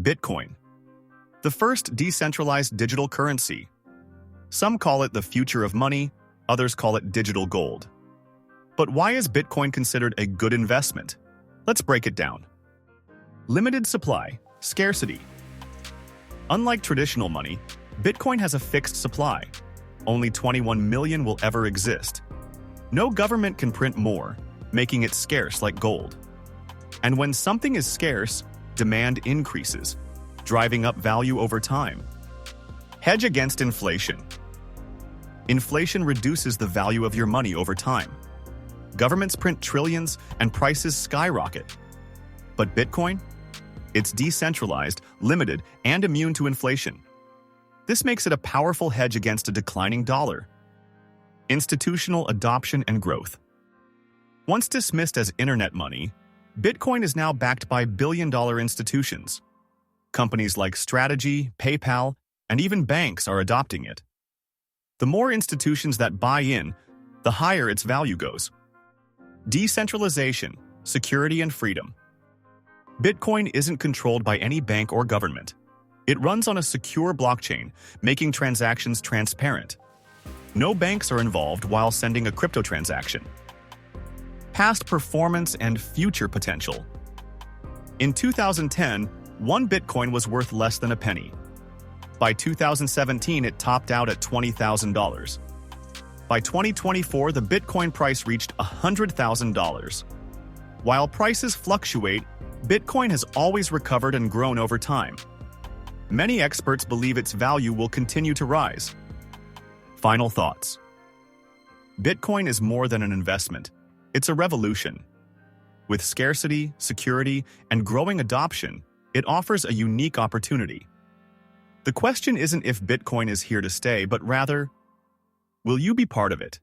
Bitcoin, the first decentralized digital currency. Some call it the future of money, others call it digital gold. But why is Bitcoin considered a good investment? Let's break it down. Limited supply, scarcity. Unlike traditional money, Bitcoin has a fixed supply. Only 21 million will ever exist. No government can print more, making it scarce like gold. And when something is scarce, demand increases, driving up value over time. Hedge against inflation. Inflation reduces the value of your money over time. Governments print trillions and prices skyrocket. But Bitcoin? It's decentralized, limited, and immune to inflation. This makes it a powerful hedge against a declining dollar. Institutional adoption and growth. Once dismissed as internet money, Bitcoin is now backed by billion-dollar institutions. Companies like Strategy, PayPal, and even banks are adopting it. The more institutions that buy in, the higher its value goes. Decentralization, security, and freedom. Bitcoin isn't controlled by any bank or government. It runs on a secure blockchain, making transactions transparent. No banks are involved while sending a crypto transaction. Past performance and future potential. In 2010, one Bitcoin was worth less than a penny. By 2017, it topped out at $20,000. By 2024, the Bitcoin price reached $100,000. While prices fluctuate, Bitcoin has always recovered and grown over time. Many experts believe its value will continue to rise. Final thoughts. Bitcoin is more than an investment. It's a revolution. With scarcity, security, and growing adoption, it offers a unique opportunity. The question isn't if Bitcoin is here to stay, but rather, will you be part of it?